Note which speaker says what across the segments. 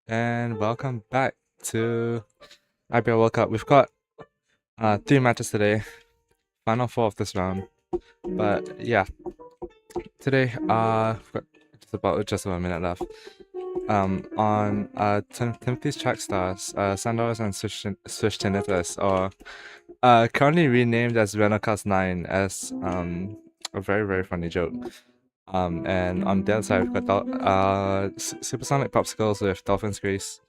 Speaker 1: And welcome back to IBR World Cup. We've got 3 matches today, final 4 of this round. But yeah, today we've got just about a minute left. On Timothy's Trackstars, Sandorus and Swishtinitus are currently renamed as Renocast 9 as a very funny joke. And on the other side, we've got Supersonic Popsicles with Dolphin's Grease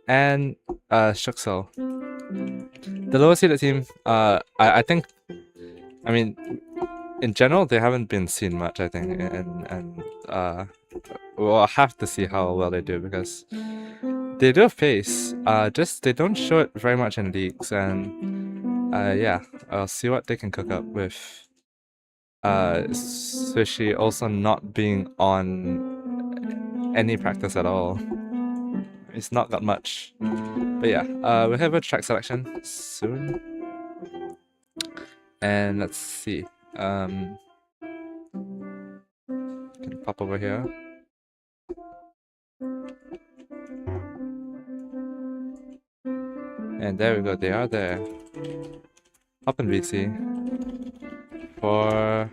Speaker 1: and Struxel. The lower seeded team, I think, I mean, in general, they haven't been seen much, I think, and we'll have to see how well they do because they do have pace, just they don't show it very much in leagues, and yeah, I'll see what they can cook up with Swishy also not being on any practice at all. He's not got much. But yeah, we'll have a track selection soon. And let's see. Can pop over here. And there we go, they are there. Up in VC for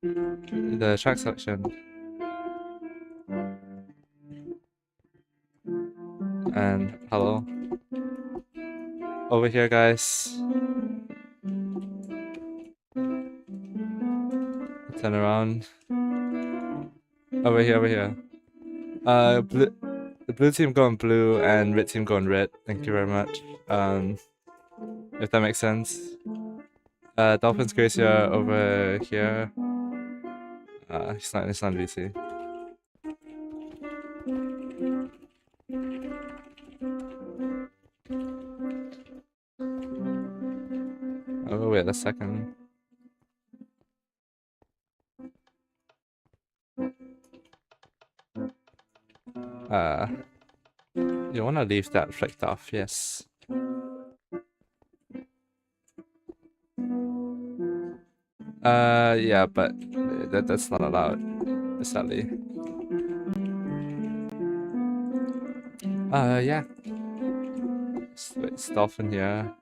Speaker 1: the track selection. And hello. Over here, guys. Turn around. Over here. The blue team going blue and red team going red. Thank you very much. If that makes sense. Dolphins Gracia over here. It's not VC. Oh, wait a second. You wanna leave that flicked off, yes. Yeah, but that's not allowed, sadly. Yeah. It's Dolphin here.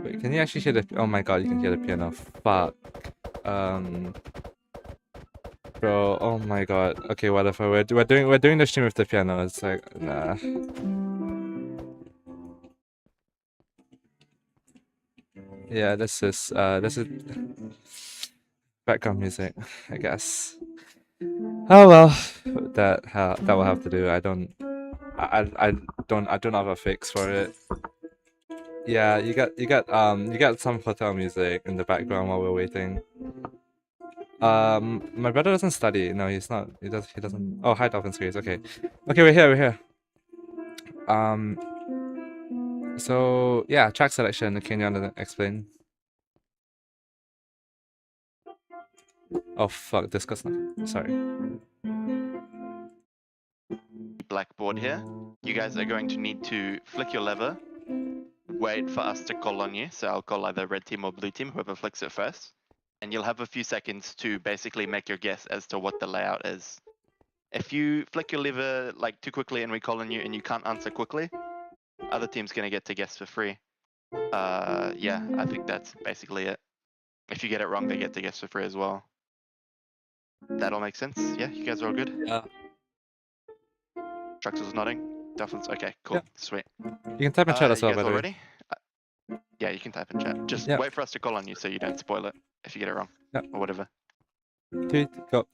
Speaker 1: Wait, can you actually hear the... Oh my god, you can hear the piano. Fuck. Bro, oh my god. Okay, whatever. We're doing the stream with the piano. It's like, nah. Yeah, this is background music, I guess. Oh well, that will have to do. I don't have a fix for it. Yeah, you got some hotel music in the background while we're waiting. My brother doesn't study. No, he's not. He doesn't. Oh, hi, Dolphin Space. Okay, we're here. So yeah, track selection. Can you explain? Oh fuck, this goes not. Sorry.
Speaker 2: Blackboard here. You guys are going to need to flick your lever, wait for us to call on you. So I'll call either red team or blue team, whoever flicks it first. And you'll have a few seconds to basically make your guess as to what the layout is. If you flick your lever like too quickly and we call on you and you can't answer quickly, other team's gonna get to guess for free. Yeah, I think that's basically it. If you get it wrong, they get to guess for free as well. That all makes sense? Yeah, you guys are all good?
Speaker 1: Yeah.
Speaker 2: Struxel's nodding. Dolphins, okay, cool,
Speaker 1: Yeah.
Speaker 2: sweet.
Speaker 1: You can type in chat as well, by the way.
Speaker 2: Ready? Yeah, you can type in chat. Just wait for us to call on you so you don't spoil it if you get it wrong.
Speaker 1: Yeah.
Speaker 2: Or whatever.
Speaker 1: 3, go.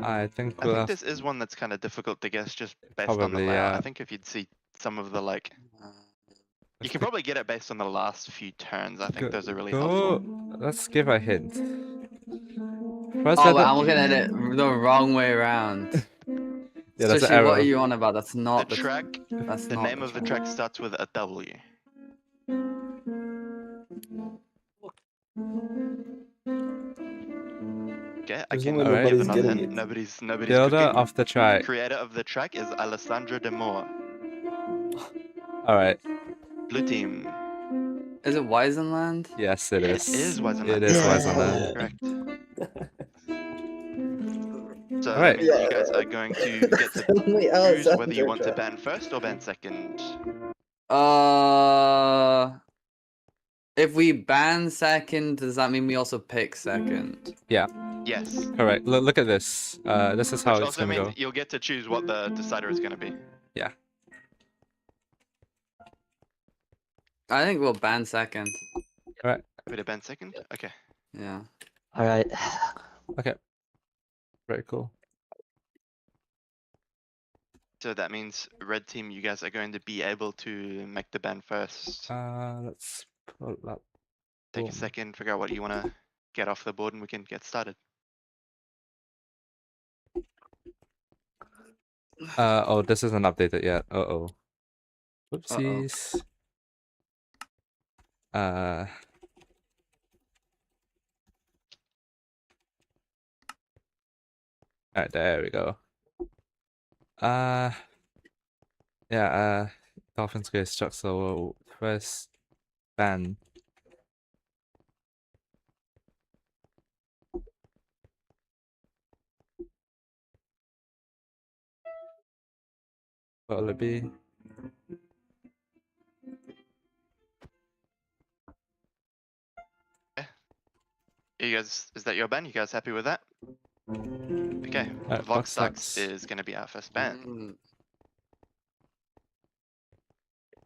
Speaker 1: I think
Speaker 2: this is one that's kind of difficult to guess just based on the layout.
Speaker 1: Yeah.
Speaker 2: I think if you'd see some of the like... You can probably get it based on the last few turns. I think those are really helpful.
Speaker 1: Let's give a hint.
Speaker 3: First, I'm looking at it the wrong way around.
Speaker 1: Yeah, that's an error.
Speaker 3: What are you on about? That's not
Speaker 2: the track.
Speaker 3: That's
Speaker 2: the
Speaker 3: not
Speaker 2: name of the track starts with a W. Okay, I can give another hint. Nobody's
Speaker 1: Builder of the track.
Speaker 2: Creator of the track is Alessandro De Moore.
Speaker 1: Alright.
Speaker 2: Blue team.
Speaker 3: Is it Weisenland?
Speaker 1: Yes, it is.
Speaker 2: It is Weisenland.
Speaker 1: It is
Speaker 2: You're right.
Speaker 1: Weisenland.
Speaker 2: Correct. So
Speaker 1: Alright.
Speaker 2: that means you guys are going to get to
Speaker 4: Tell me
Speaker 2: choose whether you
Speaker 4: Alexander
Speaker 2: want to
Speaker 4: tried.
Speaker 2: ban first or ban second.
Speaker 3: If we ban second, does that mean we also pick second?
Speaker 2: Yes.
Speaker 1: Correct. Look at this. This is how
Speaker 2: Which
Speaker 1: it's
Speaker 2: also
Speaker 1: gonna
Speaker 2: means
Speaker 1: go.
Speaker 2: you'll get to choose what the decider is going to be.
Speaker 3: I think we'll ban second.
Speaker 2: Happy to ban second? Okay.
Speaker 3: Yeah.
Speaker 4: All right.
Speaker 1: Very cool.
Speaker 2: So that means red team, you guys are going to be able to make the ban first.
Speaker 1: Let's pull up.
Speaker 2: Take
Speaker 1: boom.
Speaker 2: a second, figure out what you want to get off the board, and we can get started.
Speaker 1: Oh, this isn't updated yet. Uh-oh. Whoopsies. Alright, there we go. Yeah, Dolphins get Struxel first ban. What will it be?
Speaker 2: You guys, is that your ban? You guys happy with that? Okay,
Speaker 1: Alright,
Speaker 2: Vox
Speaker 1: Vox
Speaker 2: Dux is going to be our first ban.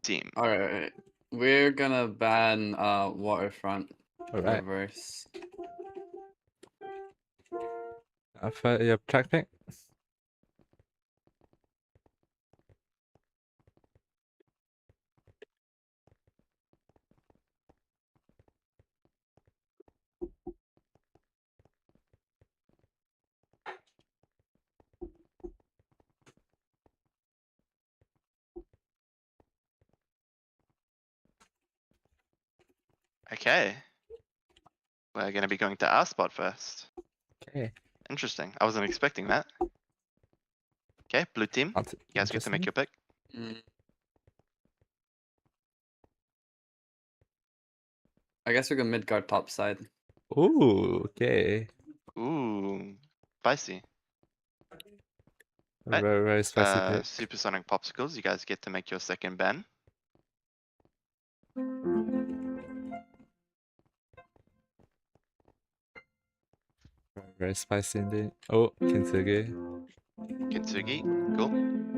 Speaker 2: Team.
Speaker 3: Alright. We're gonna ban Waterfront
Speaker 1: Alright.
Speaker 3: reverse.
Speaker 1: For your track pick?
Speaker 2: Okay. We're going to be going to our spot first.
Speaker 1: Okay.
Speaker 2: Interesting. I wasn't expecting that. Okay, blue team. You guys get to make your pick.
Speaker 3: I guess we go Midgard top side.
Speaker 1: Ooh, okay.
Speaker 2: Ooh, spicy.
Speaker 1: Very, very spicy pick.
Speaker 2: Supersonic Popsicles, you guys get to make your second ban.
Speaker 1: Very spicy indeed. Oh, Kintsugi.
Speaker 2: Kintsugi, cool.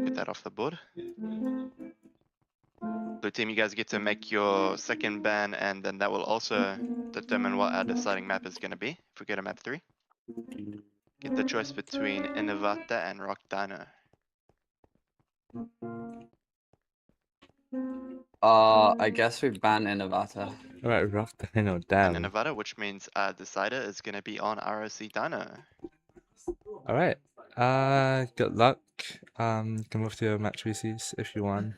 Speaker 2: Get that off the board. Blue team, you guys get to make your second ban, and then that will also determine what our deciding map is going to be. If we go to map 3, get the choice between Innovata and Rock Dino.
Speaker 3: I guess we ban Innovata.
Speaker 1: Alright, rough Dino, damn.
Speaker 2: And Innovata, which means our decider is going to be on ROC Dino.
Speaker 1: Alright. Good luck. You can move to your match VCs if you want.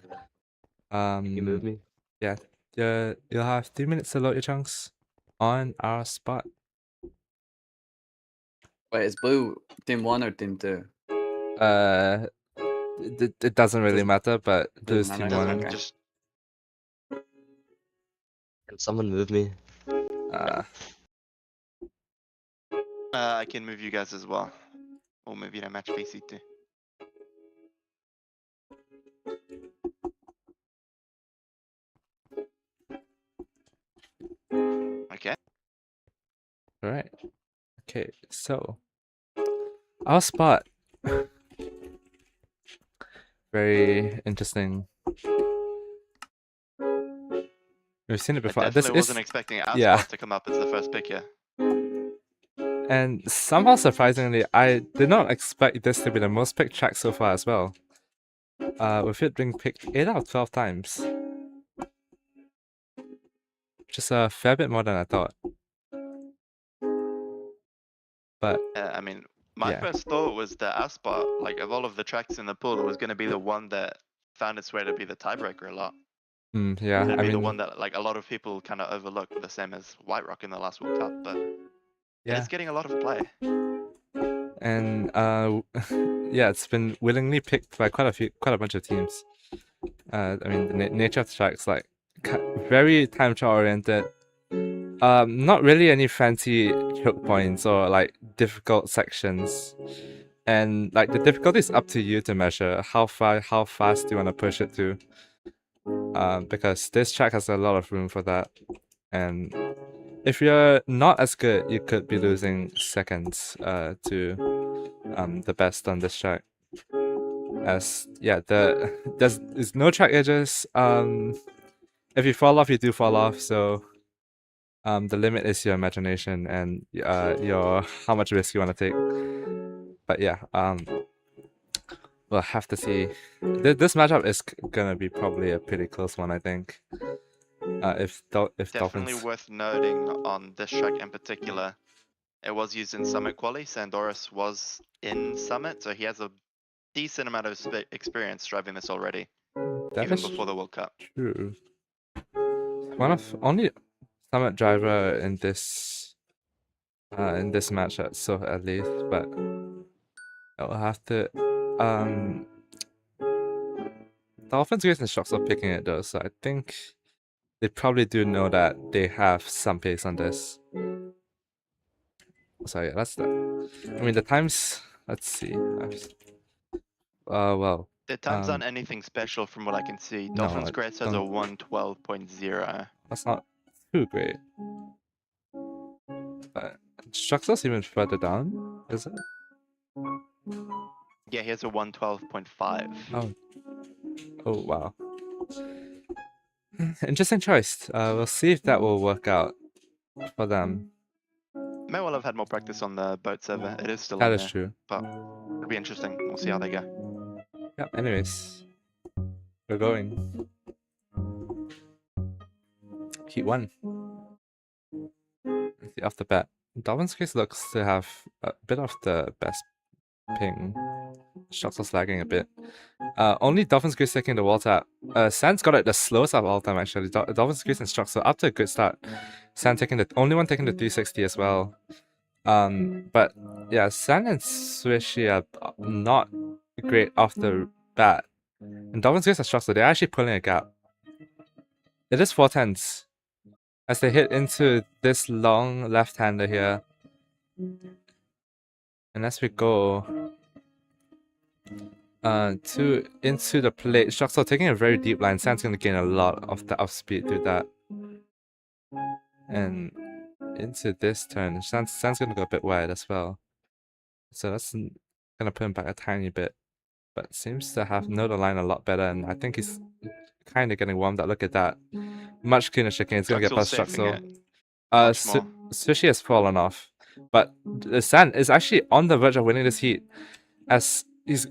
Speaker 4: You move me.
Speaker 1: Yeah. You'll have 3 minutes to load your chunks on our spot.
Speaker 3: Wait, is blue team 1 or team 2?
Speaker 1: It doesn't really matter, but blue's
Speaker 3: matter,
Speaker 1: team
Speaker 3: doesn't
Speaker 1: 1.
Speaker 3: okay.
Speaker 2: Just
Speaker 4: Can someone move me?
Speaker 2: I can move you guys as well. Or move you to match VC too. Okay.
Speaker 1: Alright. Okay, so our spot. Very interesting. We've seen it
Speaker 2: I
Speaker 1: before.
Speaker 2: definitely
Speaker 1: This
Speaker 2: wasn't
Speaker 1: is,
Speaker 2: expecting our
Speaker 1: yeah.
Speaker 2: spot to come up as the first pick here.
Speaker 1: And somehow surprisingly, I did not expect this to be the most picked track so far as well. With it being picked 8 out of 12 times. Just a fair bit more than I thought. But
Speaker 2: I mean, my
Speaker 1: yeah.
Speaker 2: first thought was that our spot, like of all of the tracks in the pool, was going to be the one that found its way to be the tiebreaker a lot.
Speaker 1: Yeah,
Speaker 2: It'd
Speaker 1: I
Speaker 2: be the
Speaker 1: mean,
Speaker 2: one that like a lot of people kind of overlook, the same as White Rock in the last World Cup, but
Speaker 1: yeah.
Speaker 2: it's getting a lot of play.
Speaker 1: And yeah, it's been willingly picked by quite a bunch of teams. I mean, the nature of the track's like very time trial oriented. Not really any fancy choke points or like difficult sections. And like the difficulty is up to you to measure how fast you want to push it to. Because this track has a lot of room for that. And if you're not as good, you could be losing seconds to the best on this track. As yeah, there's no track edges. If you fall off, you do fall off. So the limit is your imagination and your how much risk you want to take. But yeah, we'll have to see. This matchup is gonna be probably a pretty close one, I think. If
Speaker 2: Definitely
Speaker 1: Dolphins.
Speaker 2: worth noting on this track in particular, it was used in Summit Quali. Sandorus was in Summit, so he has a decent amount of experience driving this already,
Speaker 1: That
Speaker 2: even
Speaker 1: is
Speaker 2: before the World Cup.
Speaker 1: true. One of only Summit driver in this matchup, so at least, but I'll have to Dolphins, Grace, and Struxel picking it though, so I think they probably do know that they have some pace on this. So yeah, that's that. I mean the times. Let's see. Well.
Speaker 2: The times aren't anything special from what I can see.
Speaker 1: No,
Speaker 2: Dolphins Grace has a 1:12.0.
Speaker 1: That's not too great. But Struxel's even further down, is it?
Speaker 2: Yeah, he has a 1:12.5.
Speaker 1: Oh. Oh wow. Interesting choice. We'll see if that will work out for them.
Speaker 2: May well have had more practice on the boat server. It is still
Speaker 1: That
Speaker 2: on
Speaker 1: is
Speaker 2: there,
Speaker 1: true.
Speaker 2: but it'll be interesting. We'll see how they go.
Speaker 1: Yeah, anyways. We're going. Heat 1. Let's see, off the bat. Dolphin's case looks to have a bit of the best ping. Shots are lagging a bit. Only Dolphin's Grace taking the wall tap. Sand's got it the slowest of all time actually. Dolphin's Grace and Struxel after a good start. Sand taking the only one taking the 360 as well. But yeah, Sand and Swishy are not great off the bat. And Dolphin's Grace and Struxel, they're actually pulling a gap. It is 410s. As they hit into this long left-hander here. And as we go into the plate, Struxel taking a very deep line. Sand's gonna gain a lot of the speed through that. And into this turn, Sand's gonna go a bit wide as well. So that's gonna put him back a tiny bit. But seems to have know the line a lot better, and I think he's kind of getting warmed up. Look at that. Much cleaner chicane. He's gonna get past Struxel. Swishy has fallen off. But Sand is actually on the verge of winning this heat. As he's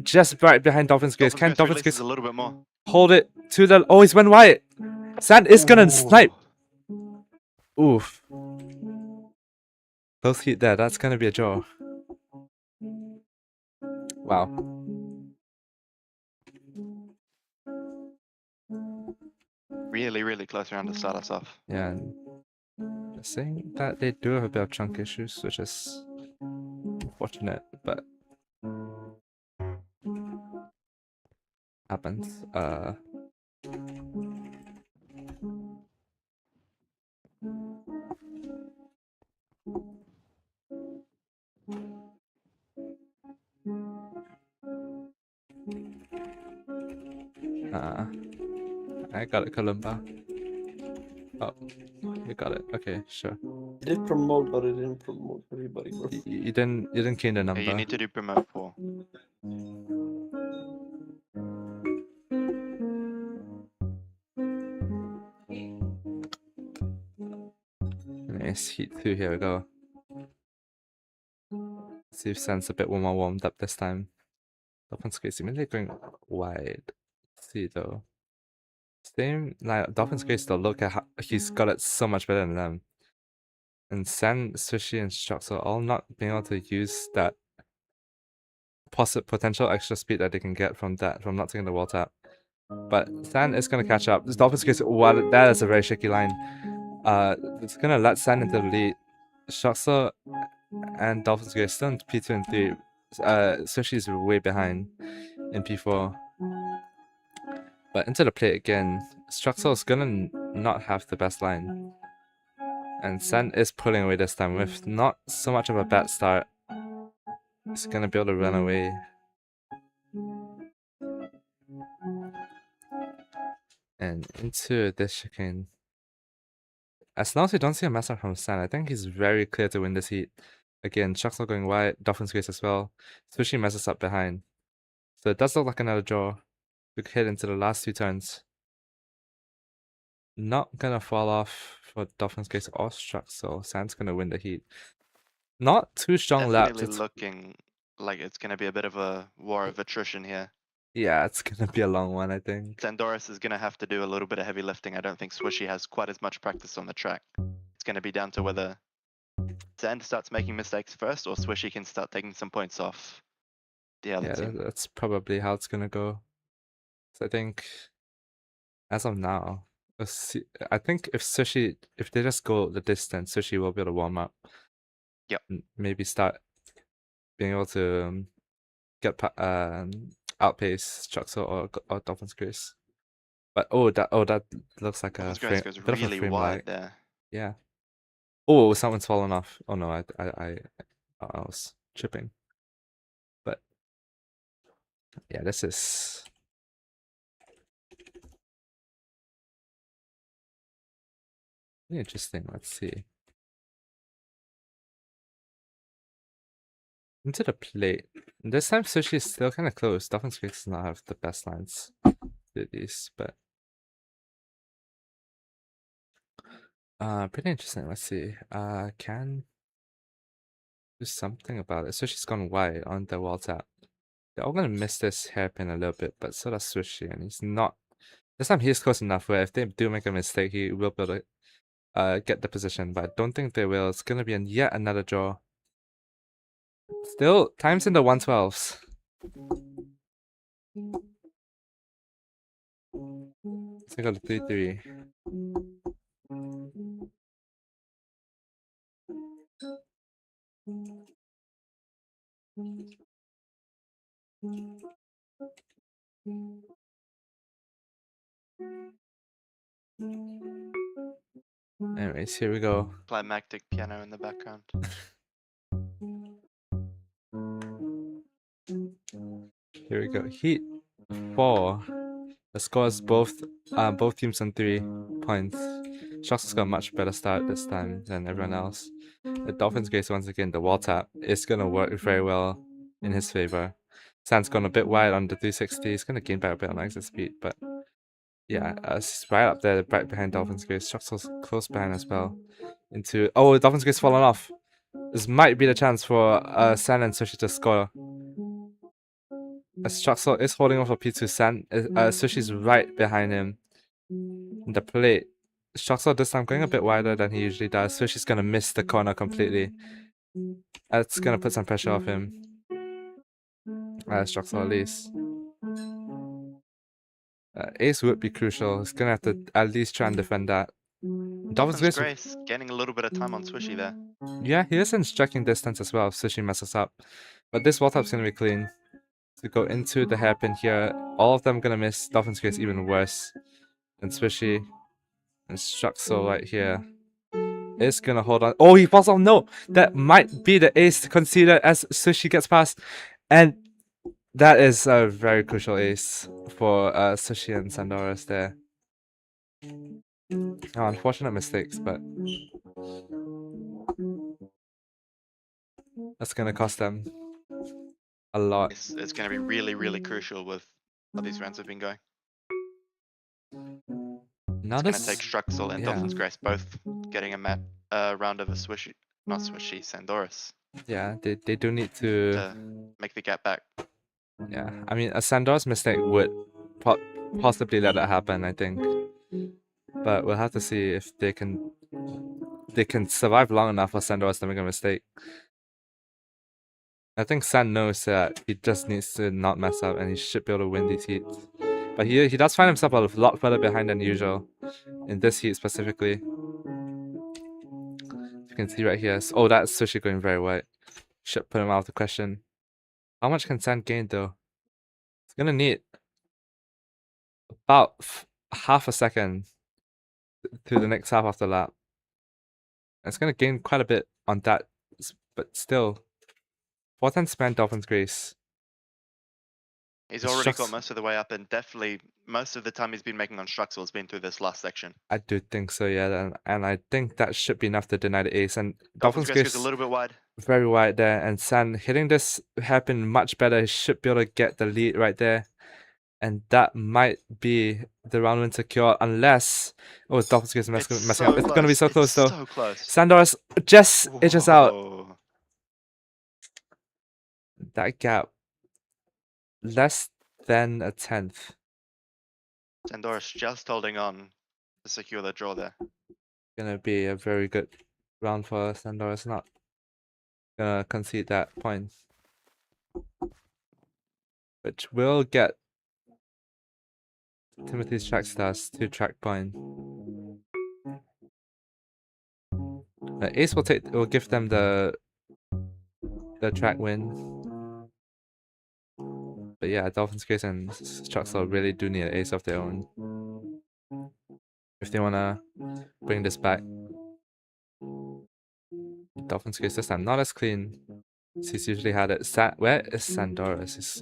Speaker 1: just right behind Dolphin's Grace. Can Dolphin's Grace
Speaker 2: a little bit more?
Speaker 1: Hold it to the... Oh, he's went wide. Sand is gonna snipe. Oof. Close heat there. That's gonna be a draw. Wow.
Speaker 2: Really, really close round to start us off.
Speaker 1: Yeah, and just saying that they do have a bit of chunk issues, which is unfortunate, but happens. I got it, Columba. Oh, you got it. Okay, sure.
Speaker 5: It did promote, but it didn't promote everybody, bro.
Speaker 1: You didn't key in the number.
Speaker 2: You need to do promote 4.
Speaker 1: Nice, heat 2, here we go. See if Sand's a bit more warmed up this time. Dolphin's Grace, immediately going wide. Let's see though. Same, like, Dolphin's Grace though, look at how he's got it so much better than them. And Sand, Swishy, and Struxel all not being able to use that potential extra speed that they can get from not taking the wall tap. But Sand is gonna catch up. This Dolphin's Grace, wow, that is a very shaky line. It's gonna let Sand into the lead. Struxel and Dolphin's Grace still in P2 and 3. Swishy is way behind in P4. But into the plate again. Struxel is gonna not have the best line. And Sen is pulling away this time with not so much of a bad start. He's gonna be able to run away. And into this chicane. As long as we don't see a mess up from Sen, I think he's very clear to win this heat. Again, Struxel going wide, Dolphin's Grace as well. Swishy messes up behind. So it does look like another draw. We could head into the last 2 turns. Not gonna fall off for Dolphin's Grace or Struxel. Sen's gonna win the heat. Not too strong laps.
Speaker 2: Definitely looking like it's going to be a bit of a war of attrition here.
Speaker 1: Yeah, it's gonna be a long one, I think.
Speaker 2: Sandorus is going to have to do a little bit of heavy lifting. I don't think Swishy has quite as much practice on the track. It's going to be down to whether Sand starts making mistakes first or Swishy can start taking some points off the other
Speaker 1: Yeah,
Speaker 2: team.
Speaker 1: that's probably how it's gonna go. So I think, as of now, I think if they just go the distance, Sushi will be able to warm up.
Speaker 2: Yep.
Speaker 1: Maybe start being able to outpace Struxel or Dolphin's Grace. But that looks like a
Speaker 2: Dolphin's
Speaker 1: frame,
Speaker 2: Grace goes
Speaker 1: bit of a
Speaker 2: really
Speaker 1: frame
Speaker 2: wide
Speaker 1: lag.
Speaker 2: there.
Speaker 1: Yeah. Oh, someone's fallen off. Oh no, I was tripping. But yeah, this is interesting. Let's see. Into the plate. This time Sushi is still kind of close. Dolphin's Grace does not have the best lines to these, but pretty interesting. Let's see. Can do something about it. Sushi's gone wide on the wall tap. They're all gonna miss this hairpin a little bit, but so does Sushi, and he's not. This time he's close enough where if they do make a mistake, he will be able to get the position, but I don't think they will. It's gonna be yet another draw. Still, time's in the 112s. Let's go to 3-3. Anyways, here we go.
Speaker 2: Climactic piano in the background.
Speaker 1: Here we go. Heat 4. The scores both teams on 3 points. Struxel's got a much better start this time than everyone else. The Dolphins Grace once again, the wall tap is gonna work very well in his favor. Sand's gone a bit wide on the 360. He's gonna gain back a bit on exit speed, but yeah, it's right up there, right behind Dolphins Grace. Struxel's close behind as well. Dolphins Grace fallen off. This might be the chance for Sand and Sushi to score. Struxel is holding off a P2. Sand, Sushi's right behind him. In the plate. Struxel this time going a bit wider than he usually does. Sushi's gonna miss the corner completely. That's gonna put some pressure off him. Struxel at least. Ace would be crucial. He's gonna have to at least try and defend that.
Speaker 2: Dolphin's Grace gaining a little bit of time on Swishy there.
Speaker 1: Yeah, he is in striking distance as well if Sushi messes up. But this wall tap's gonna be clean. To go into the hairpin here, all of them gonna miss. Dolphin's Grace even worse than Swishy. And Struxel right here is gonna hold on. Oh, he falls off. No, that might be the ace to consider as Sushi gets past. And that is a very crucial ace for Sushi and Sandorus there. Oh, unfortunate mistakes, but that's gonna cost them a lot.
Speaker 2: It's going to be really, really crucial with how these rounds have been going.
Speaker 1: Now
Speaker 2: It's going to take Struxel and
Speaker 1: yeah.
Speaker 2: Dolphin's Grace both getting a round of a Swishy, not Swishy, Sandorus.
Speaker 1: Yeah, they do need to
Speaker 2: make the gap back.
Speaker 1: Yeah, I mean, a Sandorus mistake would possibly let that happen, I think. But we'll have to see if they can survive long enough for Sandorus to make a mistake. I think Sand knows that he just needs to not mess up and he should be able to win these heats. But he does find himself a lot further behind than usual. In this heat specifically. You can see right here. Oh, that's Sushi going very wide. Should put him out of the question. How much can Sand gain though? It's gonna need about half a second to the next half of the lap. It's gonna gain quite a bit on that, but still. 410 span Dolphin's Grace.
Speaker 2: He's
Speaker 1: It's
Speaker 2: already got
Speaker 1: Strux-
Speaker 2: most of the way up, and definitely most of the time he's been making on Struxel has been through this last section.
Speaker 1: I do think so, yeah, and I think that should be enough to deny the ace. And
Speaker 2: Dolphin's
Speaker 1: Dolphin's
Speaker 2: Grace goes
Speaker 1: Grace
Speaker 2: a little bit wide.
Speaker 1: very wide there, and San hitting this happen much better. He should be able to get the lead right there, and that might be the round win secure unless Dolphin's Grace messing up. It's gonna be so close though.
Speaker 2: So close.
Speaker 1: Sandorus just edges out.
Speaker 2: Whoa.
Speaker 1: That gap less than a tenth.
Speaker 2: Sandorus just holding on to secure the draw there.
Speaker 1: Gonna be a very good round for Sandorus. Not gonna concede that point, which will get Timothy's Trackstars to track point. Ace will give them the track win. But yeah, Dolphin's Grace and Struxel really do need an ace of their own if they wanna bring this back. Dolphin's Grace this time not as clean as he's usually had it. Where is Sandorus? He's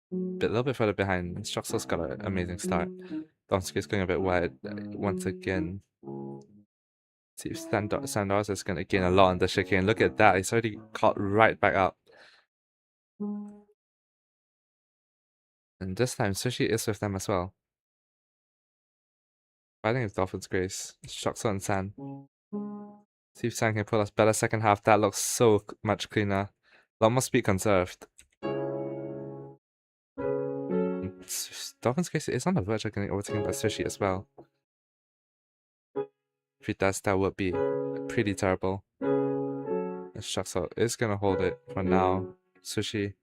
Speaker 1: a little bit further behind. Struxel's got an amazing start. Dolphin's Grace going a bit wide once again. See if Sandorus is gonna gain a lot on the chicane. Look at that, he's already caught right back up. And this time, Sushi is with them as well. Fighting with Dolphin's Grace. Struxel and San. See if San can pull us better second half. That looks so much cleaner. A lot more speed conserved. Dolphin's Grace is on the verge of getting overtaken by Sushi as well. If he does, that would be pretty terrible. Struxel is gonna hold it for now. Sushi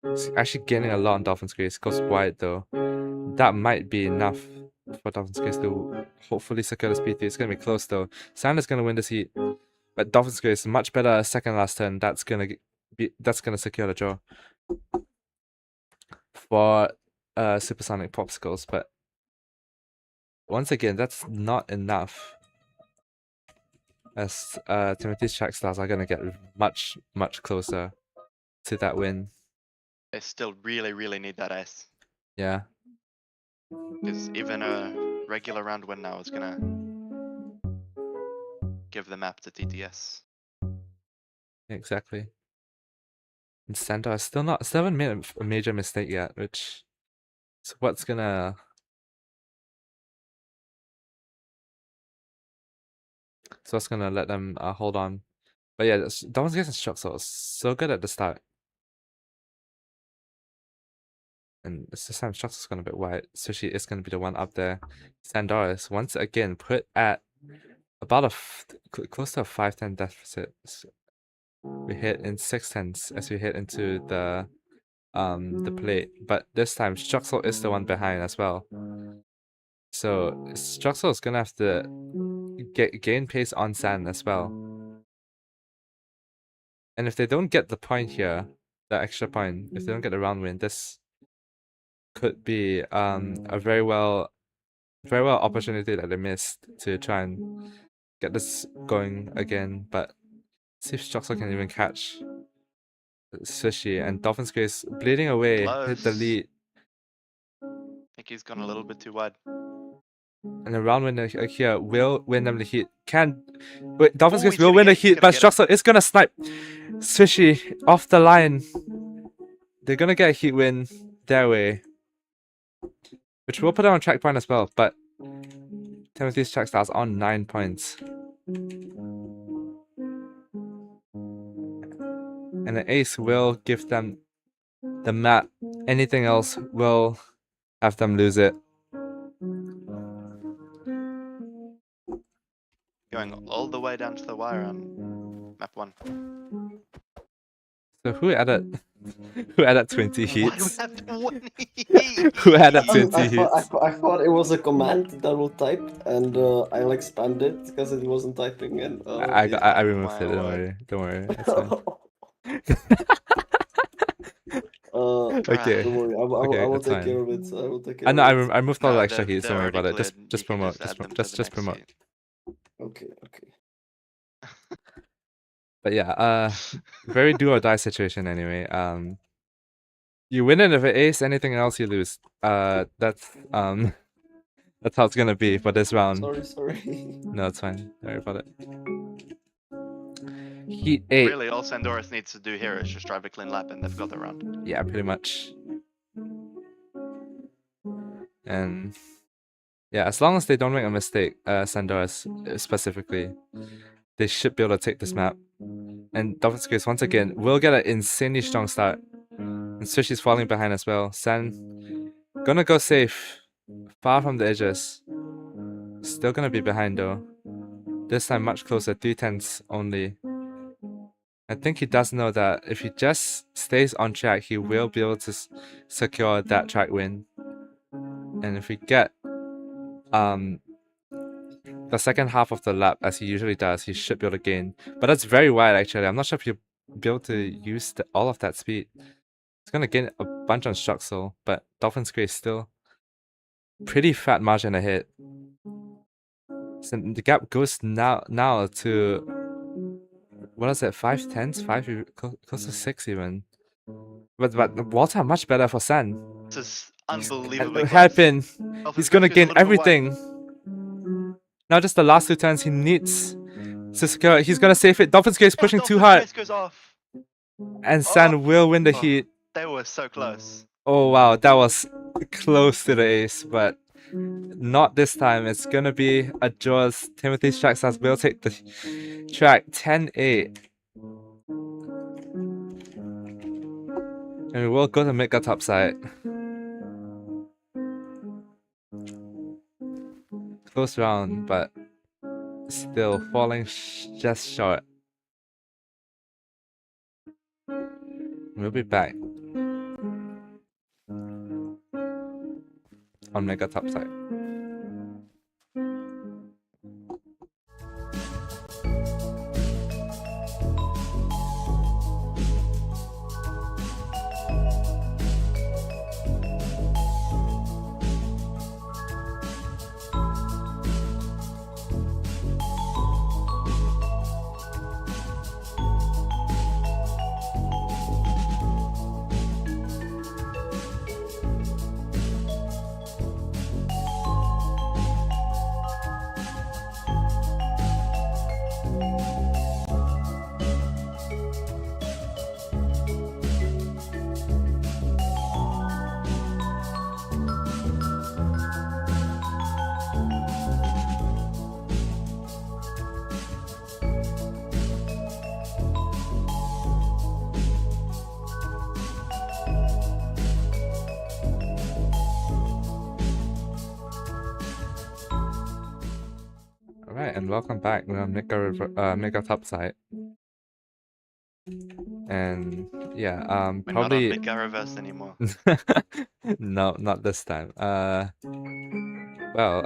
Speaker 1: is actually gaining a lot on Dolphin's Grace. Goes wide though. That might be enough for Dolphin's Grace to hopefully secure the speed 3. It's gonna be close though. Sand is gonna win this heat, but Dolphin's Grace much better second last turn. That's gonna secure the draw for Supersonic Popsicles. But once again, that's not enough, as Timothy's Trackstars are gonna get much closer to that win.
Speaker 2: They still really need that ace.
Speaker 1: Yeah.
Speaker 2: Because even a regular round win now is gonna give the map to TTS.
Speaker 1: Exactly. And Sandor still haven't made a major mistake yet, which is what's gonna let them hold on. But yeah, Dolphin's Grace and Struxel is so good at the start. And this time Struxel's gonna be a bit wide. Sushi is gonna be the one up there. Sandorus once again put at about close to a 5-10 deficit. We hit in 6/10 as we hit into the plate, but this time Struxel is the one behind as well. So Struxel is gonna have to gain pace on Sand as well. And if they don't get the point here, the extra point, if they don't get the round win, this could be a very well opportunity that they missed to try and get this going again. But see if Struxel can even catch Sushi, and Dolphin's Grace bleeding away hit the
Speaker 2: Close.
Speaker 1: lead.
Speaker 2: I think he's gone a little bit too wide.
Speaker 1: And the round winner here will win them the heat. Dolphin's
Speaker 2: Ooh,
Speaker 1: Grace
Speaker 2: he's
Speaker 1: will
Speaker 2: gonna
Speaker 1: win the
Speaker 2: get- he's
Speaker 1: heat, but
Speaker 2: gonna get him.
Speaker 1: Struxel is gonna snipe Sushi off the line. They're gonna get a heat win their way, which will put them on track point as well. But Timothy's Trackstars on 9 points. And the ace will give them the map. Anything else will have them lose it.
Speaker 2: Going all the way down to the wire on map 1.
Speaker 1: So who added 20
Speaker 2: Why do we
Speaker 1: heats?
Speaker 2: have 20 heats?
Speaker 1: Who added
Speaker 5: I
Speaker 1: 20
Speaker 5: thought,
Speaker 1: heats?
Speaker 5: I thought it was a command that will type, and I like spammed it because it wasn't typing. And
Speaker 1: I removed
Speaker 2: My
Speaker 1: it. Don't
Speaker 2: word.
Speaker 1: worry. Don't worry. It's fine. Okay.
Speaker 5: Don't worry,
Speaker 1: Okay,
Speaker 5: I will
Speaker 1: that's
Speaker 5: take care
Speaker 1: fine.
Speaker 5: of it. I will take care
Speaker 1: I know
Speaker 5: of it.
Speaker 1: I removed all the
Speaker 2: No,
Speaker 1: extra heats.
Speaker 2: they're
Speaker 1: Don't worry
Speaker 2: already
Speaker 1: about it.
Speaker 2: cleared.
Speaker 1: Just
Speaker 2: You can
Speaker 1: promote.
Speaker 2: just add them to
Speaker 1: Just
Speaker 2: the next
Speaker 1: promote.
Speaker 2: heat.
Speaker 5: Okay, okay.
Speaker 1: But yeah, very do or die situation anyway. You win it if it ace. Anything else, you lose. That's that's how it's gonna be for this round.
Speaker 5: Sorry.
Speaker 1: No, it's fine. Don't worry about it. Heat 8.
Speaker 2: Really, all Sandorus needs to do here is just drive a clean lap and they've got the round.
Speaker 1: Yeah, pretty much. And yeah, as long as they don't make a mistake, Sandorus specifically, they should be able to take this map. And Dolphin's Grace, once again, will get an insanely strong start. And Swishy's falling behind as well. San gonna go safe, far from the edges. Still gonna be behind though. This time much closer, 3/10 only. I think he does know that if he just stays on track, he will be able to secure that track win. And if we get the second half of the lap, as he usually does, he should be able to gain. But that's very wide actually. I'm not sure if he'll be able to use all of that speed. He's gonna gain a bunch on Struxel, but Dolphin's Grace still pretty fat margin ahead. So the gap goes now to, what is it, 5/10? Close to 6 even. But Walter much better for San.
Speaker 2: This is unbelievably close.
Speaker 1: Hairpin.
Speaker 2: Dolphin's
Speaker 1: He's gonna
Speaker 2: Grace goes a
Speaker 1: gain
Speaker 2: little bit wide.
Speaker 1: everything. Now just the last 2 turns he needs to secure. He's gonna save it. Dolphin's Grace pushing too
Speaker 2: Dolphin's
Speaker 1: hard.
Speaker 2: Grace goes off.
Speaker 1: And San will win the
Speaker 2: Oh.
Speaker 1: heat.
Speaker 2: They were so close.
Speaker 1: Oh wow, that was close to the ace, but not this time. It's gonna be a draw. Timothy's Trackstars will take the track 10-8. And we will go to Mega top side. Close round, but still falling just short. We'll be back on Mega top side. Alright, and welcome back. We're on Mega top side. And yeah,
Speaker 2: We're
Speaker 1: probably
Speaker 2: not on Mega reverse anymore.
Speaker 1: no, not this time. Well,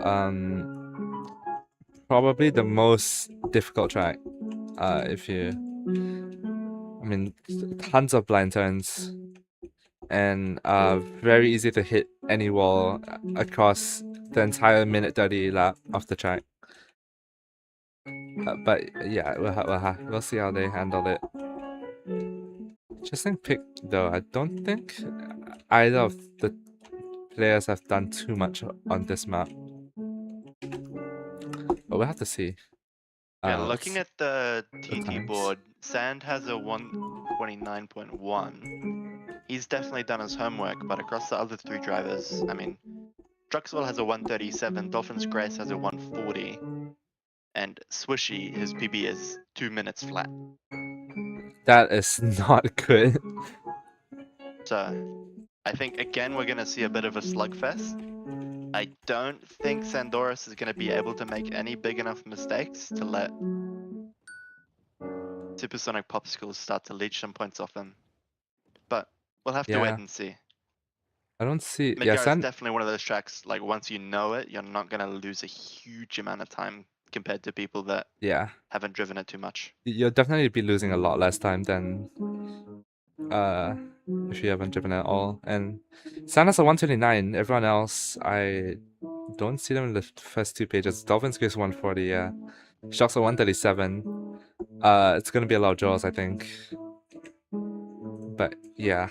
Speaker 1: probably the most difficult track. If you, I mean, tons of blind turns, and very easy to hit any wall across the entire minute 30 lap of the track. But yeah, we'll see how they handle it. Interesting pick though. I don't think either of the players have done too much on this map, but we'll have to see.
Speaker 2: Yeah, looking at the
Speaker 1: times.
Speaker 2: TT board, Sand has a 129.1. He's definitely done his homework, but across the other 3 drivers, I mean, Struxel has a 137, Dolphin's Grace has a 140, and Swishy, his PB is 2 minutes flat.
Speaker 1: That is not good.
Speaker 2: So, I think again we're going to see a bit of a slugfest. I don't think Sandorus is going to be able to make any big enough mistakes to let Supersonic Popsicles start to leech some points off him. But we'll have to wait
Speaker 1: Yeah.
Speaker 2: and see.
Speaker 1: I don't see.
Speaker 2: Midgar
Speaker 1: Yeah,
Speaker 2: is
Speaker 1: Sand.
Speaker 2: definitely one of those tracks, like once you know it, you're not going to lose a huge amount of time compared to people that
Speaker 1: Yeah,
Speaker 2: haven't driven it too much.
Speaker 1: you'll definitely be losing a lot less time than if you haven't driven at all. And Sandorus are 129. Everyone else, I don't see them in the first two pages. Dolphins Grace 140, yeah. Struxel 137. It's gonna be a lot of draws, I think. But yeah.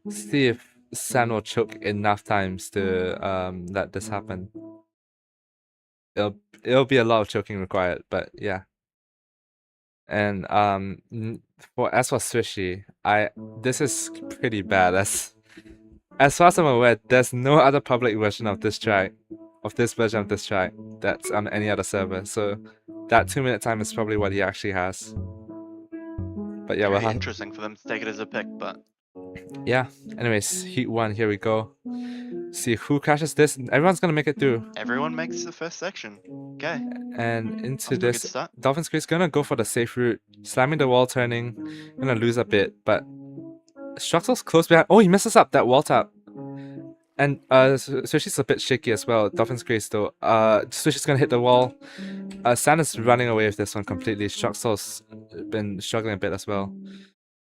Speaker 1: See if San will choke enough times to let this happen. It'll be a lot of choking required, but yeah. And as for Swishy, this is pretty bad. As far as I'm aware, there's no other public version of this track, that's on any other server. So that 2-minute time is probably what he actually has. But yeah,
Speaker 2: Very interesting for them to take it as a pick, but
Speaker 1: yeah. Anyways, heat 1, here we go. See who crashes this. Everyone's gonna make it through.
Speaker 2: everyone makes the first section. Okay.
Speaker 1: And into
Speaker 2: Off to a good
Speaker 1: this,
Speaker 2: start.
Speaker 1: Dolphins Grace gonna go for the safe route, slamming the wall, turning, gonna lose a bit, but Struxel's close behind. Oh, he messes up that wall tap. And Swishy's a bit shaky as well. Dolphins Grace though. Swishy's gonna hit the wall. Santa's running away with this one completely. Struxel's been struggling a bit as well.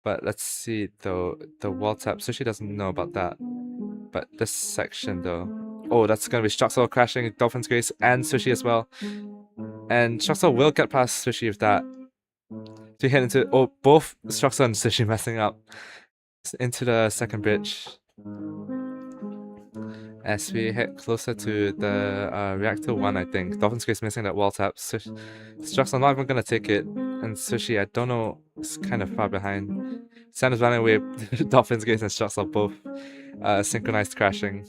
Speaker 1: But let's see though, the wall tap. Swishy doesn't know about that. But this section though. Oh, that's gonna be Struxel crashing Dolphins Grace and Swishy as well. And Struxel will get past Swishy with that. To hit into both Struxel and Swishy messing up. Into the second bridge. As we head closer to the reactor 1, I think. Dolphins Grace missing that wall tap. Struxel not even gonna take it. And Swishy, I don't know, is kind of far behind. Santa's running away. Dolphins Grace and Struxel both synchronized crashing.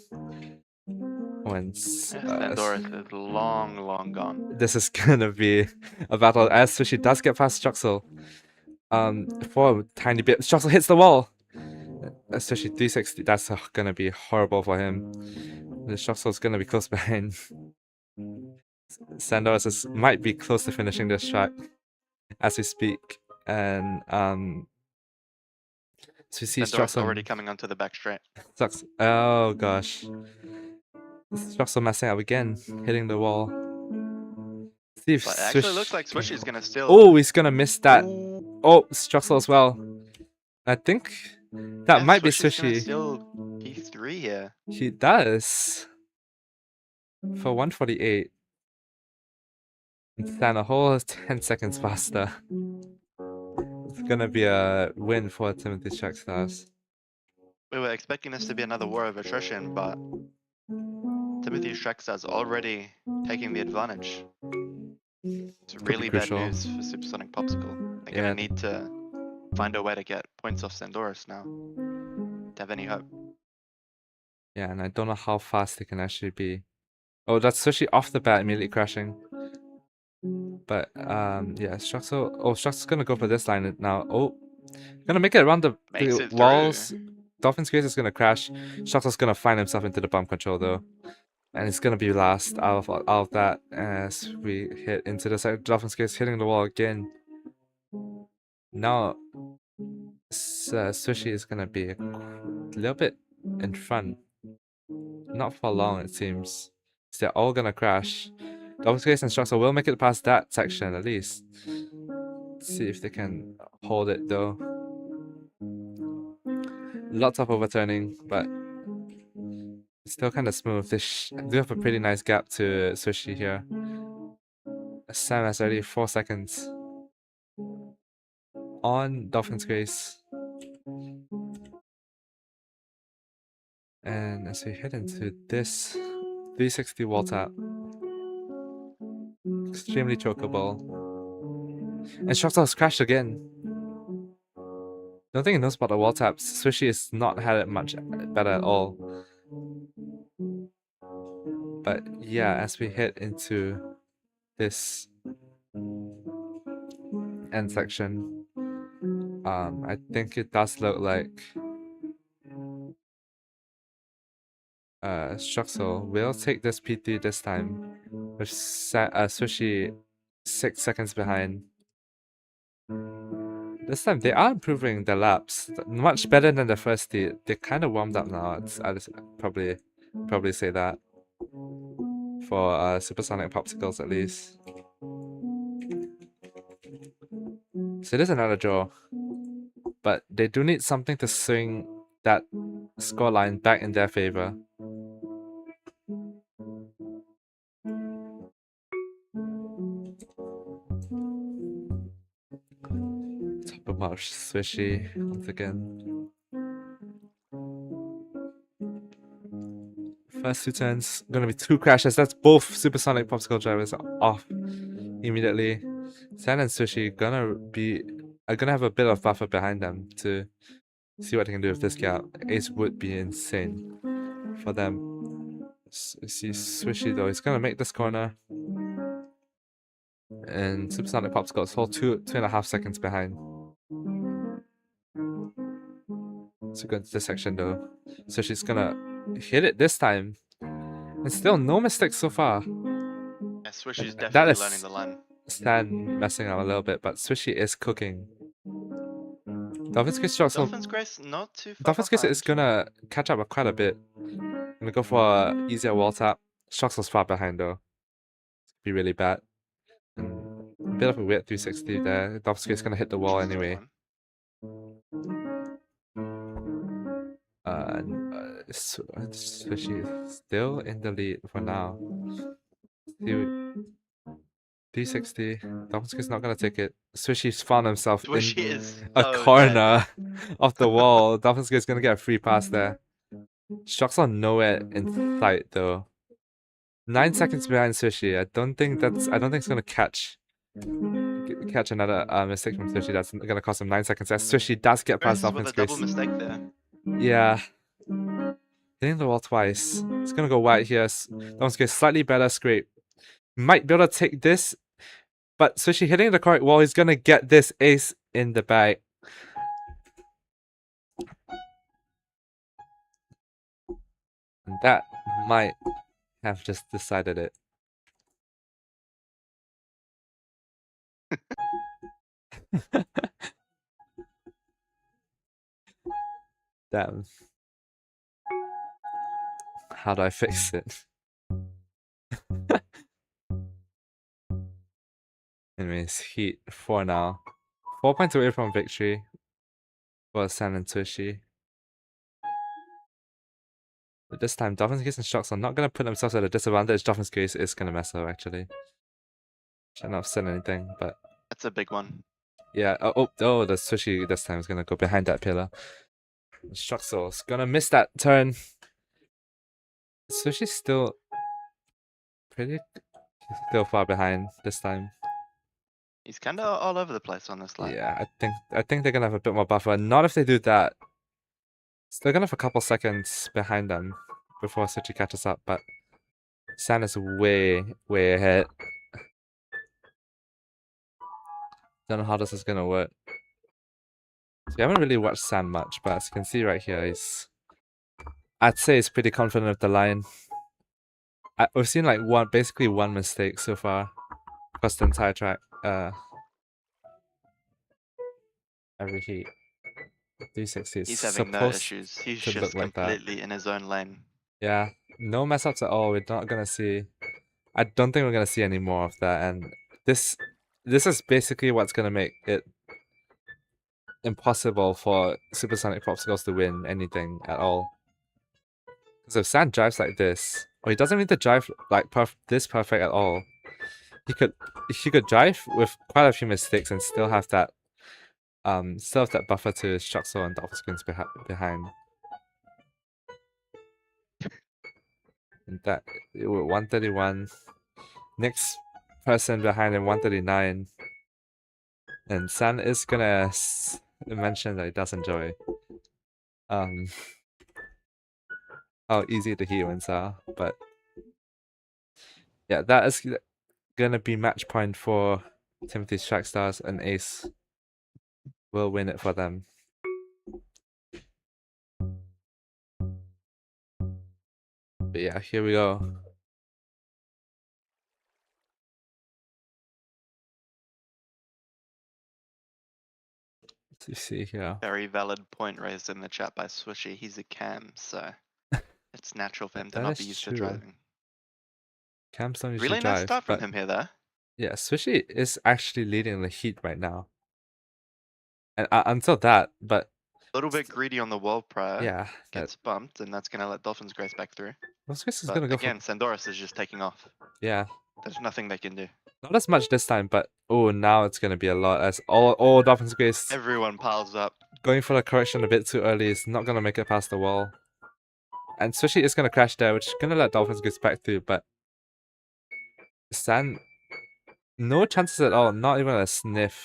Speaker 1: When
Speaker 2: Sandorus is long gone.
Speaker 1: this is gonna be a battle as Swishy does get past Struxel. For a tiny bit. Struxel hits the wall! Especially 360, that's gonna be horrible for him. The Struxel's gonna be close behind. Sandorus might be close to finishing this track as we speak. And so we see
Speaker 2: Sandorus
Speaker 1: Struxel
Speaker 2: already coming onto the back straight.
Speaker 1: Oh gosh. Struxel messing up again, hitting the wall. See if
Speaker 2: But it actually looks like Swishy's gonna still.
Speaker 1: Oh, he's gonna miss that.
Speaker 2: Ooh.
Speaker 1: Oh, Struxel as well. I think that
Speaker 2: Yeah,
Speaker 1: might be
Speaker 2: Swishy's gonna
Speaker 1: Swishy.
Speaker 2: Still P3 here.
Speaker 1: He does. For 148. And a whole 10 seconds faster. It's gonna be a win for Timothy Trackstars.
Speaker 2: We were expecting this to be another war of attrition, but Timothy Trackstars already taking the advantage. It's really bad
Speaker 1: crucial.
Speaker 2: news for Supersonic Popsicle. They're
Speaker 1: Yeah.
Speaker 2: gonna need to find a way to get points off Sandorus now to have any hope.
Speaker 1: Yeah, and I don't know how fast they can actually be. Oh, that's Sushi off the bat immediately crashing. But yeah, Struxel. Oh, Struxel's gonna go for this line now. Oh, gonna make it around the
Speaker 2: Makes it
Speaker 1: walls.
Speaker 2: through.
Speaker 1: Dolphins Grace is gonna crash. Struxel's gonna find himself into the bump control though. And it's gonna be last out of that as we hit into the second. Dolphins Grace hitting the wall again. Now, Sushi is gonna be a little bit in front. Not for long, it seems. They're all gonna crash. Dolphins Grace and Struxel will make it past that section at least. Let's see if they can hold it though. Lots of overturning, but still kind of smooth. They do have a pretty nice gap to Swishy here. Sam has already 4 seconds on Dolphins Grace. And as we head into this 360 wall tap, extremely chokeable. And Struxel has crashed again. Don't think he knows about the wall taps. Swishy has not had it much better at all. But yeah, as we head into this end section, I think it does look like Struxel will take this P3 this time with Swishy 6 seconds behind. This time they are improving their laps much better than the first heat. They're kind of warmed up now. I'll just probably say that for Supersonic Popsicles at least. So it is another draw, but they do need something to swing that scoreline back in their favor. Top of March, Swishy once again. First 2 turns, gonna be 2 crashes. That's both Supersonic Popsicle drivers off immediately. San and Swishy are gonna have a bit of buffer behind them to see what they can do with this gap. Ace would be insane for them. See Swishy though, he's gonna make this corner. And Supersonic Popsicle is whole 2.5 seconds behind. So go into this section though. So she's gonna hit it this time. And still no mistakes so far.
Speaker 2: Yeah, Swishy's
Speaker 1: That
Speaker 2: definitely
Speaker 1: is
Speaker 2: learning the line.
Speaker 1: Stan messing up a little bit, but Swishy is cooking. Dolphin's Grace Struxel.
Speaker 2: Dolphin's Grace not too far
Speaker 1: Dolphin's Grace is
Speaker 2: behind.
Speaker 1: gonna catch up quite a bit. Gonna go for a easier wall tap. Struxel's far behind though. Be really bad. And a bit of a weird 360 there. Dolphin's Grace gonna hit the wall anyway. Swishy is still in the lead for now. 360. Dolphin's Grace not gonna take it. Swishy's found himself
Speaker 2: Swishy
Speaker 1: in
Speaker 2: is
Speaker 1: a
Speaker 2: so
Speaker 1: corner of the wall. Dolphin's Grace gonna get a free pass there. Struxel nowhere in sight though. 9 seconds behind Swishy. I don't think it's gonna catch another mistake from Swishy. That's gonna cost him 9 seconds. As Swishy does get past
Speaker 2: Grace with
Speaker 1: Dolphin's
Speaker 2: a double
Speaker 1: Grace.
Speaker 2: mistake there.
Speaker 1: Yeah. Hitting the wall twice. It's gonna go wide here. Dolphin's Grace slightly better scrape. Might be able to take this. But Swishy hitting the correct wall, he's gonna get this ace in the bag. And that might have just decided it. Damn. How do I fix it? Anyways, Heat 4 now. 4 points away from victory for San and Swishy. But this time, Dolphin's Case and Struxel are not going to put themselves at a disadvantage. Dolphin's Case is going to mess up, actually. Should not have said anything, but...
Speaker 2: That's a big one.
Speaker 1: Yeah, the Swishy this time is going to go behind that pillar. Struxel's going to miss that turn. Swishy's still... still far behind this time.
Speaker 2: He's kind of all over the place on this line.
Speaker 1: Yeah, I think they're going to have a bit more buffer. Not if they do that. Still gonna have a couple seconds behind them before Swishy catches up, but San is way ahead. Don't know how this is gonna work. So we haven't really watched San much, but as you can see right here, I'd say he's pretty confident of the line. We've seen like basically one mistake so far across the entire track. Every heat. 360 is
Speaker 2: He's having no
Speaker 1: supposed
Speaker 2: issues. He's
Speaker 1: to
Speaker 2: just
Speaker 1: look like that.
Speaker 2: completely in his own lane.
Speaker 1: Yeah, no mess ups at all. We're not gonna see. I don't think we're gonna see any more of that. And this is basically what's gonna make it impossible for Supersonic Popsicles to win anything at all. Because if San drives like this, or he doesn't need to drive like this perfect at all, he could drive with quite a few mistakes and still have that buffer to Struxel and Dolphin Skins behind. And that 131. Next person behind him 139. And San is gonna mention that he does enjoy how easy the heat wins are, but yeah, that is gonna be match point for Timothy's Trackstars, and Ace will win it for them. But yeah, here we go. Let's see here.
Speaker 2: Very valid point raised in the chat by Swishy. He's a cam, so it's natural for him to
Speaker 1: That
Speaker 2: not
Speaker 1: is
Speaker 2: be used
Speaker 1: true.
Speaker 2: to driving.
Speaker 1: Cams don't usually
Speaker 2: Really
Speaker 1: drive,
Speaker 2: nice start from
Speaker 1: but
Speaker 2: him here, though.
Speaker 1: yeah, Swishy is actually leading the heat right now. And until that, but
Speaker 2: A little bit greedy on the world prior.
Speaker 1: yeah, that
Speaker 2: Gets bumped, and that's gonna let Dolphin's Grace back through.
Speaker 1: Mosquito is
Speaker 2: But
Speaker 1: gonna go
Speaker 2: again, Sandorus is just taking off.
Speaker 1: for yeah.
Speaker 2: There's nothing they can do.
Speaker 1: Not as much this time, but oh, now it's gonna be a lot. As all Dolphins Grace
Speaker 2: Everyone piles up.
Speaker 1: going for the correction a bit too early is not gonna make it past the wall. And Swishy is gonna crash there, which is gonna let Dolphins Grace back through. But Sand, no chances at all. Not even a sniff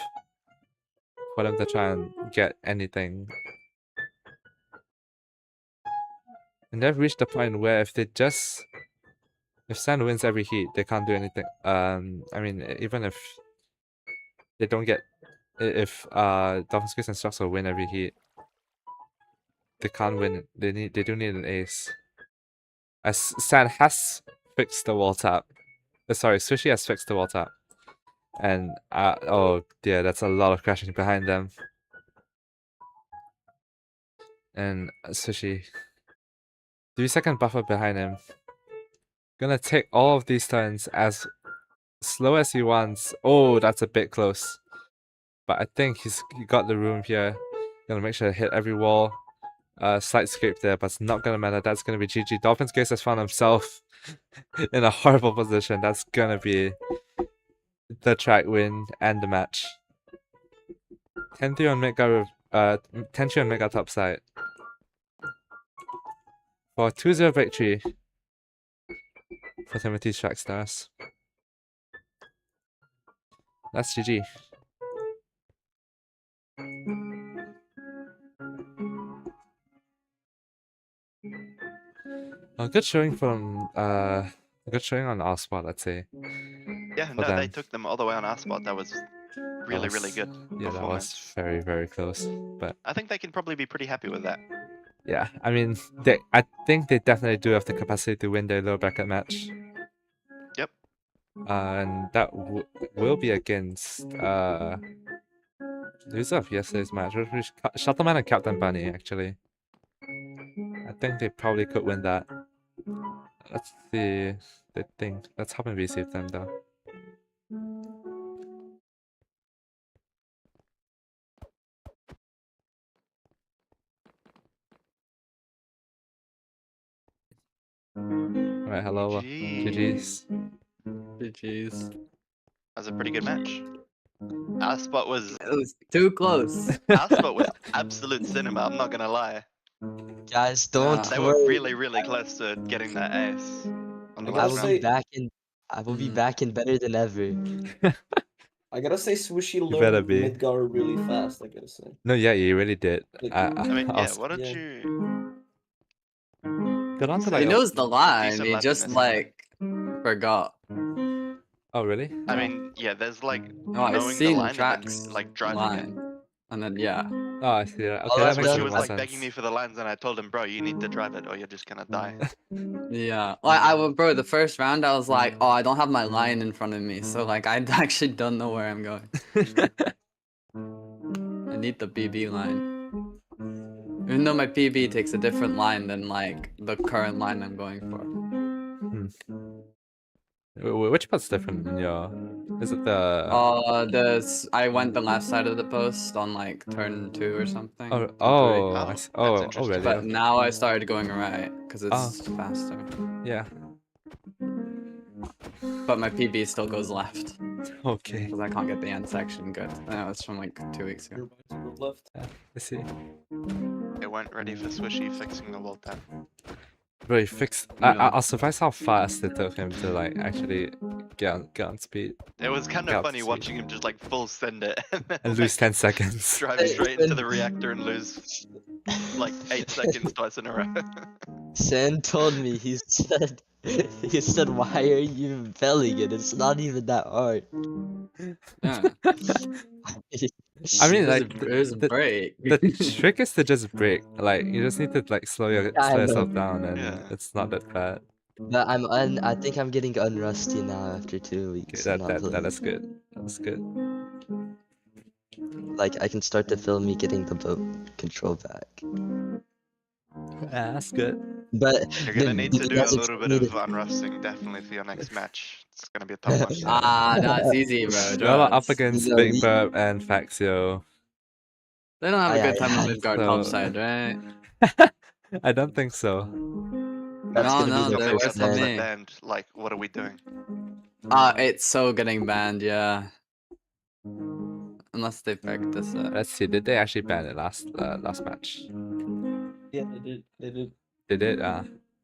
Speaker 1: for them to try and get anything. And they've reached the point where if Sand wins every heat, they can't do anything. I mean, even if they don't get, if Dolphins Grace and Struxel win every heat, they can't win. They do need an ace. As Sand has fixed the wall tap. Sorry, Swishy has fixed the wall tap. And oh dear, that's a lot of crashing behind them. And Swishy, 3-second buffer behind him. Gonna take all of these turns as slow as he wants. Oh, that's a bit close. But I think he got the room here. Gonna make sure to hit every wall. Slight scrape there, but it's not gonna matter. That's gonna be GG. Dolphins Grace has found himself in a horrible position. That's gonna be the track win and the match. 10-3 on Mega 10-3 on Mega top side. For a 2-0 victory for Timothy's Trackstars. That's GG. A good showing from a good showing on our spot, let's say.
Speaker 2: Yeah,
Speaker 1: For
Speaker 2: no, they
Speaker 1: them.
Speaker 2: took them all the way on our spot. That was really, really good
Speaker 1: Yeah, that was
Speaker 2: performance.
Speaker 1: very, very close. But
Speaker 2: I think they can probably be pretty happy with that.
Speaker 1: yeah, I mean, I think they definitely do have the capacity to win their low bracket match.
Speaker 2: Yep.
Speaker 1: And that will be against loser of yesterday's match, which was Shuttleman and Captain Bunny, actually. I think they probably could win that. Let's see the thing. Let's hop and receive them though. Alright, hello. GG's.
Speaker 3: GG's.
Speaker 2: That was a pretty good match. Our spot was
Speaker 3: It was too close.
Speaker 2: our spot was absolute cinema. I'm not gonna lie.
Speaker 4: Guys, don't
Speaker 2: They were
Speaker 4: worry.
Speaker 2: really, really close to getting that ace on the
Speaker 5: I
Speaker 4: I
Speaker 2: last
Speaker 4: will
Speaker 5: gotta
Speaker 2: round.
Speaker 4: be
Speaker 5: say-
Speaker 4: back in. I will be back in better than ever.
Speaker 5: I gotta say, Swishy
Speaker 1: better
Speaker 5: learned
Speaker 1: be.
Speaker 5: Midgar really fast. I gotta say.
Speaker 1: No, yeah, you really did.
Speaker 5: Like,
Speaker 2: I mean, yeah.
Speaker 1: was-
Speaker 2: What did
Speaker 5: yeah.
Speaker 2: you?
Speaker 1: Got on to
Speaker 2: Say
Speaker 3: He
Speaker 1: like.
Speaker 2: no.
Speaker 3: knows the line,
Speaker 2: Decent
Speaker 3: he
Speaker 2: lap in
Speaker 3: just
Speaker 2: this.
Speaker 3: like forgot.
Speaker 1: Oh, really?
Speaker 2: I mean, yeah. There's like
Speaker 3: No, I've
Speaker 2: knowing the
Speaker 3: seen
Speaker 2: line and
Speaker 3: tracks
Speaker 2: then like driving it.
Speaker 3: line. And then yeah.
Speaker 1: Oh, I see that.
Speaker 4: All
Speaker 1: Okay, that
Speaker 4: I've
Speaker 1: makes
Speaker 2: Swishy
Speaker 1: a
Speaker 4: done-
Speaker 1: bit
Speaker 2: was
Speaker 1: more
Speaker 2: like
Speaker 1: sense.
Speaker 2: begging me for the lines, and I told him, bro, you need to drive it, or you're just gonna die.
Speaker 3: Yeah. Like bro, the first round I was like, oh, I don't have my line in front of me, so like I actually don't know where I'm going. I need the BB line. Even though my PB takes a different line than like the current line I'm going for.
Speaker 1: Which part's different in your? Is it the?
Speaker 3: I went the left side of the post on like turn 2 or something.
Speaker 1: Oh,
Speaker 3: turn
Speaker 1: oh, I
Speaker 2: Oh,
Speaker 1: see.
Speaker 2: that's
Speaker 1: Oh,
Speaker 2: interesting.
Speaker 1: really?
Speaker 3: But
Speaker 1: Okay.
Speaker 3: now I started going right because it's
Speaker 1: Oh.
Speaker 3: faster.
Speaker 1: Yeah.
Speaker 3: But my PB still goes left
Speaker 1: Okay.
Speaker 3: because I can't get the end section good. I know it's from like 2 weeks ago.
Speaker 5: Your left.
Speaker 1: I see.
Speaker 2: They weren't ready for Swishy fixing the wall tap.
Speaker 1: Bro, he fixed.
Speaker 3: Yeah.
Speaker 1: I was surprised how fast it took him to like actually get on speed
Speaker 2: It was kind
Speaker 1: Yeah,
Speaker 2: of funny
Speaker 1: sweet.
Speaker 2: watching him just like full send it and then
Speaker 1: and lose
Speaker 2: like,
Speaker 1: 10 seconds.
Speaker 2: drive straight into the reactor and lose like 8 seconds twice in a row.
Speaker 4: Sam told me. He said, "Why are you even belling it? It's not even that hard."
Speaker 3: Yeah.
Speaker 1: I mean,
Speaker 3: It was
Speaker 1: like,
Speaker 3: it was a break.
Speaker 1: the trick is to just brake. Like, you just need to like slow
Speaker 4: I know.
Speaker 1: yourself down, and
Speaker 2: Yeah.
Speaker 1: it's not that bad.
Speaker 4: But I think I'm getting unrusty now after 2 weeks.
Speaker 1: Okay,
Speaker 4: of not playing.
Speaker 1: that's good. That's good.
Speaker 4: Like I can start to feel me getting the boat control back.
Speaker 1: Yeah, that's good.
Speaker 4: But
Speaker 2: You're gonna
Speaker 4: the-
Speaker 2: need to
Speaker 4: the
Speaker 2: do a
Speaker 4: guys
Speaker 2: little bit
Speaker 4: expected-
Speaker 2: of unrusting definitely for your next match. It's gonna be a tough one.
Speaker 3: Ah, that's easy, bro.
Speaker 1: You're up
Speaker 3: Drugs.
Speaker 1: against
Speaker 4: Yeah,
Speaker 1: Big
Speaker 4: we-
Speaker 1: Burp and Faxio.
Speaker 3: They don't have a
Speaker 4: Aye,
Speaker 3: good
Speaker 4: aye,
Speaker 3: time in
Speaker 4: aye.
Speaker 3: Midgard
Speaker 1: So-
Speaker 3: topside, right?
Speaker 1: I don't think so.
Speaker 4: That's
Speaker 3: No,
Speaker 4: gonna
Speaker 3: no,
Speaker 4: be the
Speaker 3: they're
Speaker 2: If
Speaker 3: worse
Speaker 4: first
Speaker 3: than
Speaker 2: Midgard's
Speaker 3: me.
Speaker 2: banned, like, what are we doing?
Speaker 3: It's so getting banned, yeah. Unless they practice it.
Speaker 1: Let's see. Did they actually ban it last match?
Speaker 5: Yeah, they did. They did.
Speaker 1: Did it?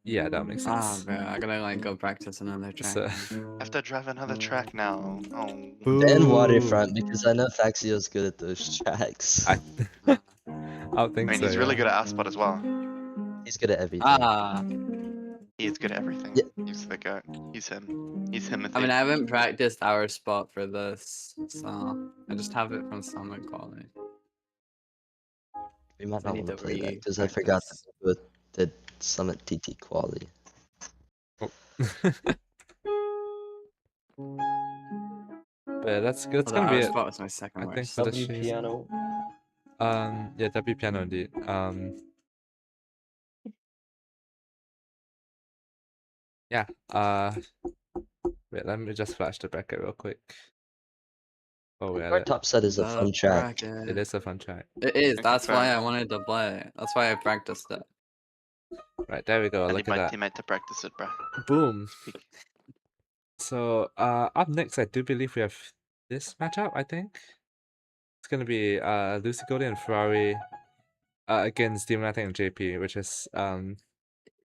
Speaker 1: Yeah, that makes
Speaker 3: Ah,
Speaker 1: sense.
Speaker 3: bro, I gotta like go practice another track.
Speaker 1: So,
Speaker 2: I have to drive another track now. Oh.
Speaker 4: And
Speaker 1: Boo.
Speaker 4: Waterfront, because I know Faxio's good at those tracks.
Speaker 1: I don't
Speaker 2: I
Speaker 1: think
Speaker 2: mean,
Speaker 1: so.
Speaker 2: he's really
Speaker 1: yeah.
Speaker 2: good at Aspot as well.
Speaker 4: He's good at everything.
Speaker 3: Ah,
Speaker 2: He is good at everything.
Speaker 4: Yeah.
Speaker 2: He's the goat. He's him. He's him.
Speaker 3: I mean, I haven't practiced our spot for this, so I just have it from Summit Quality.
Speaker 4: We might
Speaker 3: I
Speaker 4: not
Speaker 3: need
Speaker 4: want to
Speaker 3: to
Speaker 4: play that because I forgot that
Speaker 3: re-practice.
Speaker 4: we both did Summit TT quality.
Speaker 1: But that's
Speaker 3: Although
Speaker 1: gonna be
Speaker 3: our
Speaker 1: it.
Speaker 3: spot was my second
Speaker 1: I think
Speaker 3: worst.
Speaker 1: for this
Speaker 5: W
Speaker 1: season.
Speaker 5: piano.
Speaker 1: Yeah, W piano indeed. Yeah. Wait, let me just flash the bracket real quick. Oh, we're
Speaker 4: Our
Speaker 1: at it.
Speaker 4: top set is a fun
Speaker 3: The
Speaker 4: track.
Speaker 3: bracket.
Speaker 1: It is a fun track.
Speaker 3: It is.
Speaker 2: Okay,
Speaker 3: That's why
Speaker 2: fair.
Speaker 3: I wanted to play. That's why I practiced it.
Speaker 1: Right, there we go.
Speaker 2: I
Speaker 1: Look
Speaker 2: need
Speaker 1: at
Speaker 2: my
Speaker 1: that.
Speaker 2: teammate to practice it, bro.
Speaker 1: Boom. So, up next, I do believe we have this matchup, I think. It's gonna be Lucy Goldie and Ferrari against Demonatic and JP, which is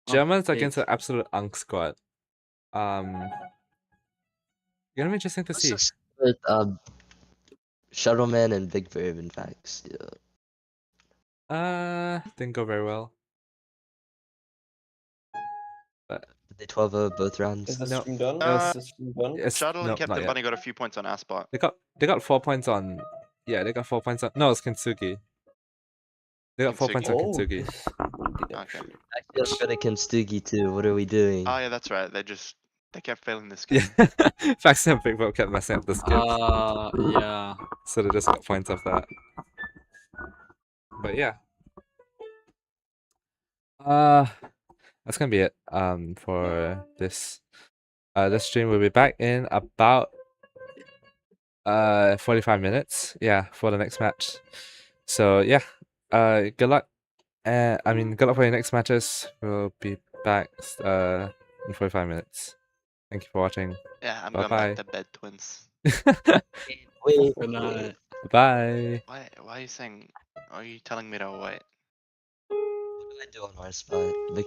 Speaker 1: Germans against an absolute unk squad. Gonna be interesting to
Speaker 4: Let's
Speaker 1: see.
Speaker 4: just with Shuttleman and Big Verb, in fact. Yeah.
Speaker 1: Didn't go very well. But
Speaker 4: Did they 12-0 both rounds?
Speaker 5: Is the
Speaker 1: No.
Speaker 5: stream done?
Speaker 2: Uh,
Speaker 5: Is the stream done?
Speaker 1: it's
Speaker 2: Shuttle
Speaker 1: no,
Speaker 2: and Captain
Speaker 1: not yet.
Speaker 2: Bunny got a few points on Aspot.
Speaker 1: They got 4 points on. Yeah, they got 4 points on. No, it's Kintsugi. They got 4 points on
Speaker 5: Oh,
Speaker 1: Kintsugi.
Speaker 5: this did
Speaker 2: Okay.
Speaker 5: actually.
Speaker 4: Actually, I'm good at Kimstugi too. What are we doing?
Speaker 2: Oh yeah, that's right. They kept failing this game.
Speaker 1: Yeah, Fax and Big Bob kept messing up the skip,
Speaker 3: Yeah.
Speaker 1: so they just got points off that. But yeah, that's gonna be it. For this stream, we'll be back in about 45 minutes. Yeah, for the next match. So yeah, good luck. Good luck for your next matches. We'll be back in 45 minutes. Thank you for watching.
Speaker 2: Yeah, I'm
Speaker 1: Bye-bye.
Speaker 2: going back to bed, twins.
Speaker 4: Wait,
Speaker 3: Good night.
Speaker 1: Bye.
Speaker 2: Why are you saying? Are you telling me to wait?
Speaker 4: what do I do on our spot? Because